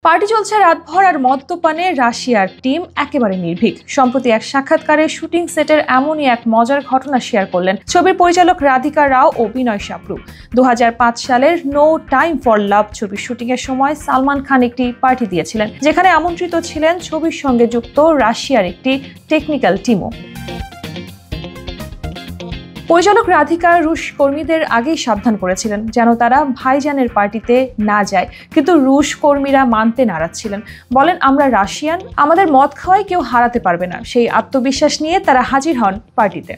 Party চলছে রাতভর আর মদ্যপানে রাশিয়ার টিম একেবারে নির্ভীক। সম্প্রতি এক সাক্ষাৎকারে শুটিং সেটের এমনই এক মজার ঘটনা শেয়ার করলেন ছবির পরিচালক রাধিকা রাও ও বিনয় সাপরু। 2005 সালের নো টাইম ফর লাভ ছবির শুটিং এর সময় সালমান খান একটি পার্টি দিয়েছিলেন, যেখানে আমন্ত্রিত ছিলেন ছবির সঙ্গে যুক্ত রাশিয়ার একটি টেকনিক্যাল টিমও। পরিচালক রাধিকা রুশ কর্মীদের আগেই সাবধান করেছিলেন যেন তারা ভাইজানের পার্টিতে না যায়, কিন্তু রুশ কর্মীরা মানতে নারাজ ছিলেন। বলেন, আমরা রাশিয়ান, আমাদের মদ খাওয়াই কেউ হারাতে পারবে না। সেই আত্মবিশ্বাস নিয়ে তারা হাজির হন পার্টিতে।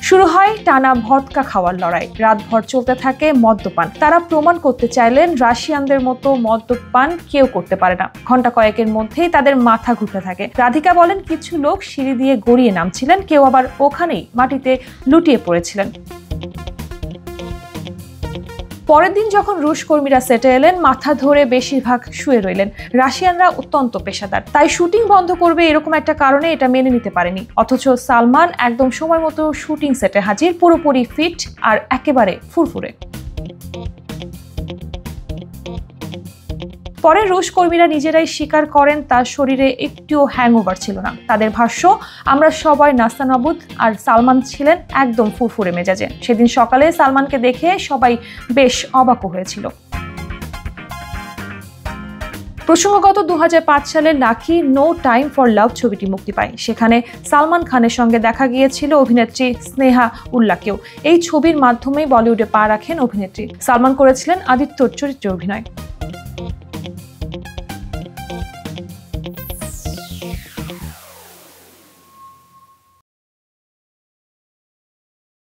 শুরু হয় টানা ভদকা খাওয়ার লড়াই, রাতভর চলতে থাকে মদ্যপান। তারা প্রমাণ করতে চাইলেন রাশিয়ানদের মতো মদ্যপান কেউ করতে পারে না। ঘন্টা কয়েকের মধ্যেই তাদের মাথা ঘুরতে থাকে। রাধিকা বলেন, কিছু লোক সিঁড়ি দিয়ে গড়িয়ে নামছিলেন, কেউ আবার ওখানেই মাটিতে লুটিয়ে পড়েছিলেন। পরের দিন যখন রুশ কর্মীরা সেটে এলেন, মাথা ধরে বেশিরভাগ শুয়ে রইলেন। রাশিয়ানরা অত্যন্ত পেশাদার, তাই শুটিং বন্ধ করবে এরকম একটা কারণে এটা মেনে নিতে পারেনি। অথচ সালমান একদম সময় মতো শুটিং সেটে হাজির, পুরোপুরি ফিট আর একেবারে ফুরফুরে। পরে রুশ কর্মীরা নিজেরাই স্বীকার করেন তার শরীরে একটুও হ্যাংওভার ছিল না। তাদের ভাষ্য, আমরা সবাই নাস্তানাবুদ আর সালমান ছিলেন একদম ফুরফুরে মেজাজে। সেদিন সকালে সালমানকে দেখে সবাই বেশ অবাক হয়েছিল। প্রসঙ্গগত 2005 সালে Lucky no time for love ছবিটি মুক্তি পায়। সেখানে সালমান খানের সঙ্গে দেখা গিয়েছিল অভিনেত্রী স্নেহা উল্লাহকেও। এই ছবির মাধ্যমেই বলিউডে পা রাখেন অভিনেত্রী। সালমান করেছিলেন আদিত্যর চরিত্রে অভিনয়।